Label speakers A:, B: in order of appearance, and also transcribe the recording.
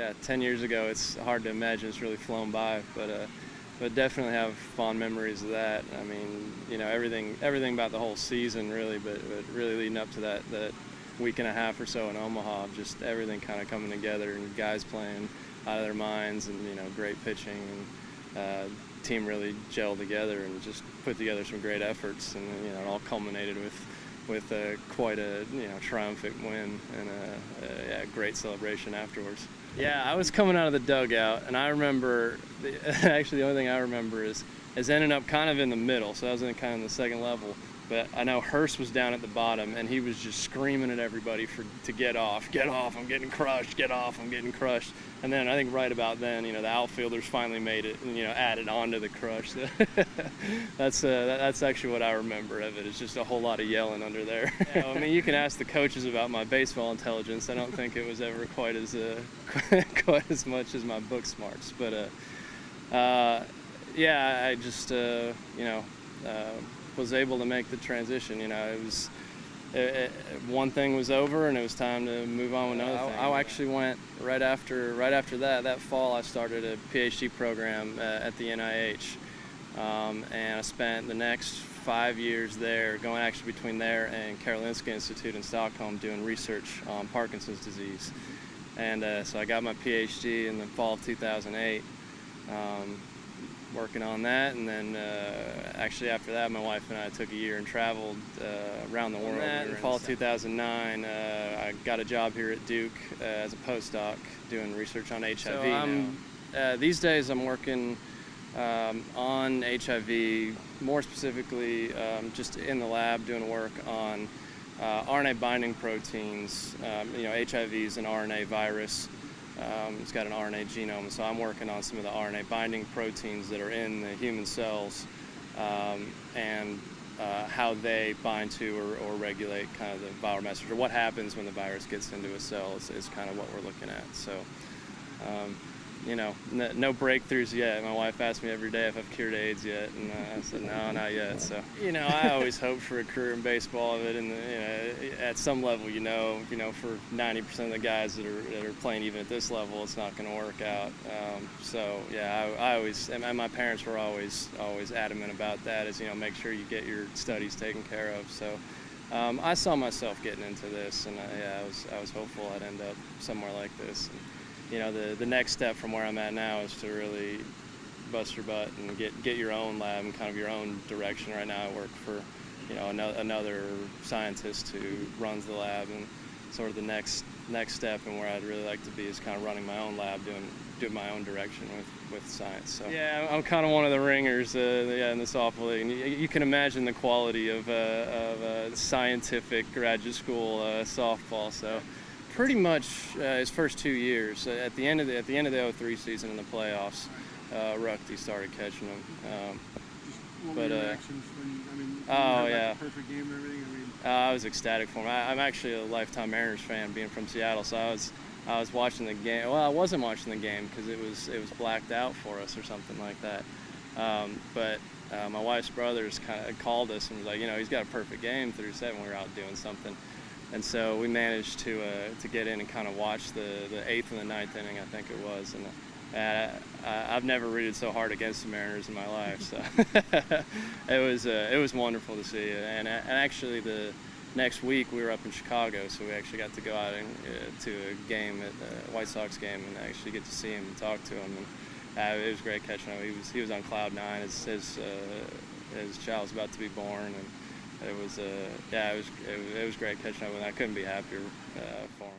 A: yeah, 10 years ago, it's hard to imagine. It's really flown by, but definitely have fond memories of that. I mean, you know, everything about the whole season, really, but really leading up to that week and a half or so in Omaha, just everything kind of coming together and guys playing out of their minds, and you know, great pitching, and team really gelled together and just put together some great efforts, and you know, it all culminated with quite a, you know, triumphant win and a great celebration afterwards. Yeah, I was coming out of the dugout, and I remember actually the only thing I remember is ending up kind of in the middle, so I was kind of in the second level. But I know Hurst was down at the bottom, and he was just screaming at everybody to get off, I'm getting crushed, get off, I'm getting crushed. And then I think right about then, you know, the outfielders finally made it, and you know, added on to the crush. That's actually what I remember of it. It's just a whole lot of yelling under there. Yeah, I mean, you can ask the coaches about my baseball intelligence. I don't think it was ever quite as much as my book smarts, but yeah, I just you know. Was able to make the transition. You know, it was one thing was over, and it was time to move on with another thing. I actually went right after that fall. I started a PhD program at the NIH, and I spent the next 5 years there, going actually between there and Karolinska Institute in Stockholm, doing research on Parkinson's disease. And so I got my PhD in the fall of 2008. Working on that, and then actually after that, my wife and I took a year and traveled around the world. In fall of 2009, I got a job here at Duke as a postdoc doing research on HIV. So these days I'm working on HIV, more specifically just in the lab doing work on RNA binding proteins. You know, HIV is an RNA virus. It's got an RNA genome, so I'm working on some of the RNA binding proteins that are in the human cells, and how they bind to or regulate kind of the viral message, or what happens when the virus gets into a cell is kind of what we're looking at. So, you know, no breakthroughs yet. My wife asks me every day if I've cured AIDS yet, and I said no, not yet. So, you know, I always hoped for a career in baseball of it, and you know, at some level, you know, for 90% of the guys that are playing even at this level, it's not going to work out. So yeah, I always, and my parents were always adamant about that, is, you know, make sure you get your studies taken care of. So I saw myself getting into this, and yeah, I was hopeful I'd end up somewhere like this. And, you know, the next step from where I'm at now is to really bust your butt and get your own lab and kind of your own direction. Right now I work for, you know, another scientist who runs the lab, and sort of the next step and where I'd really like to be is kind of running my own lab, doing my own direction with science. So yeah, I'm kind of one of the ringers yeah, in the softball league. And you can imagine the quality of scientific graduate school softball. So pretty much his first 2 years. At the end of the 03 season in the playoffs, Ruckty started catching him.
B: What were your reactions when, I mean,
A: oh
B: you had,
A: yeah,
B: like, a perfect game and everything? I mean,
A: I was ecstatic for him. I'm actually a lifetime Mariners fan, being from Seattle. So I was watching the game. Well, I wasn't watching the game because it was blacked out for us or something like that. But my wife's brothers kind of called us and was like, you know, he's got a perfect game through 7. We were out doing something. And so we managed to get in and kind of watch the 8th and the 9th inning, I think it was. And I've never rooted so hard against the Mariners in my life. So it was wonderful to see. And actually the next week we were up in Chicago, so we actually got to go out to a game, at the White Sox game, and actually get to see him and talk to him. And it was great catching him. He was on cloud 9. His child was about to be born, and it was yeah, it was great catching up with him. I couldn't be happier for him.